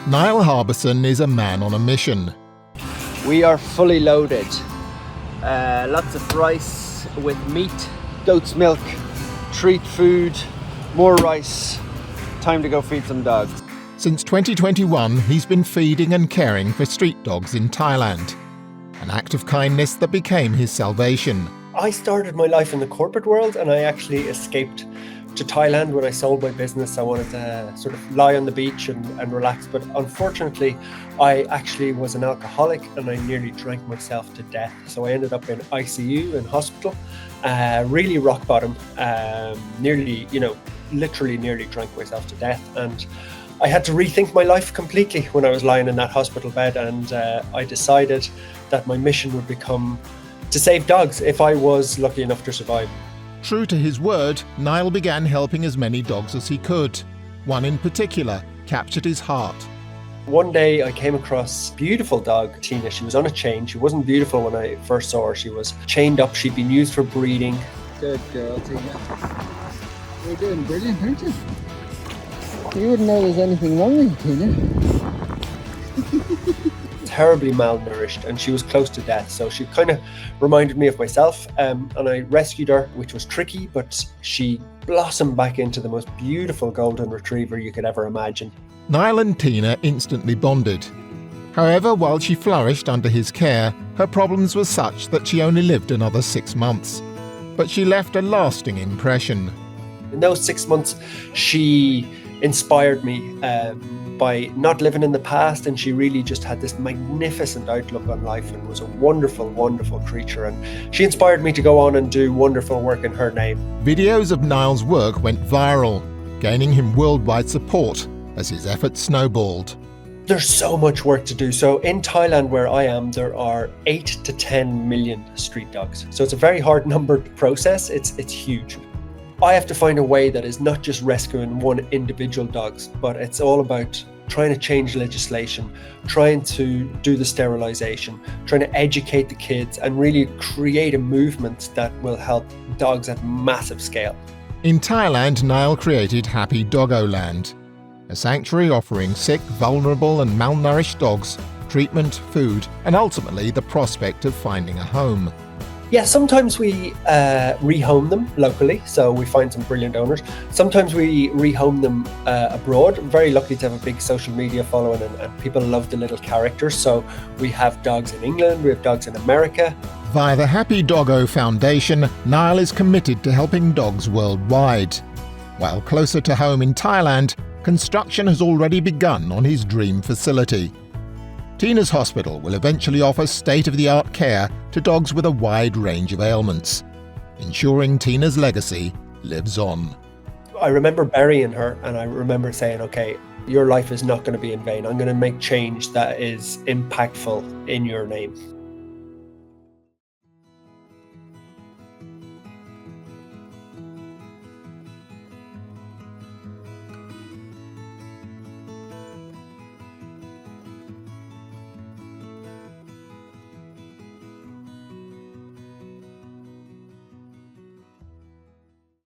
Niall Harbison is a man on a mission. We are fully loaded. Lots of rice with meat, goat's milk, treat food, more rice. Time to go feed some dogs. Since 2021, he's been feeding and caring for street dogs in Thailand. An act of kindness that became his salvation. I started my life in the corporate world and I actually escaped to Thailand when I sold my business. I wanted to sort of lie on the beach and relax, but unfortunately I actually was an alcoholic and I nearly drank myself to death. So I ended up in ICU in hospital, really rock bottom, literally nearly drank myself to death. And I had to rethink my life completely when I was lying in that hospital bed, and I decided that my mission would become to save dogs if I was lucky enough to survive. True to his word, Niall began helping as many dogs as he could. One in particular captured his heart. One day I came across a beautiful dog, Tina. She was on a chain. She wasn't beautiful when I first saw her. She was chained up. She'd been used for breeding. Good girl, Tina. You're doing brilliant, aren't you? You wouldn't know there's anything wrong with you, Tina. Terribly malnourished, and she was close to death. So she kind of reminded me of myself, and I rescued her, which was tricky, but she blossomed back into the most beautiful golden retriever you could ever imagine. Niall and Tina instantly bonded. However, while she flourished under his care, her problems were such that she only lived another 6 months. But she left a lasting impression. In those 6 months, she inspired me by not living in the past, and she really just had this magnificent outlook on life and was a wonderful, wonderful creature. And she inspired me to go on and do wonderful work in her name. Videos of Niall's work went viral, gaining him worldwide support as his efforts snowballed. There's so much work to do. So in Thailand, where I am, there are 8 to 10 million street dogs. So it's a very hard number to process. It's huge. I have to find a way that is not just rescuing one individual dogs, but it's all about trying to change legislation, trying to do the sterilization, trying to educate the kids and really create a movement that will help dogs at massive scale. In Thailand, Niall created Happy Doggo Land, a sanctuary offering sick, vulnerable and malnourished dogs treatment, food and ultimately the prospect of finding a home. Yeah, sometimes we rehome them locally, so we find some brilliant owners. Sometimes we rehome them abroad. I'm very lucky to have a big social media following, and people love the little characters. So we have dogs in England, we have dogs in America. Via the Happy Doggo Foundation, Niall is committed to helping dogs worldwide. While closer to home in Thailand, construction has already begun on his dream facility. Tina's hospital will eventually offer state-of-the-art care to dogs with a wide range of ailments, ensuring Tina's legacy lives on. I remember burying her and I remember saying, okay, your life is not going to be in vain. I'm going to make change that is impactful in your name.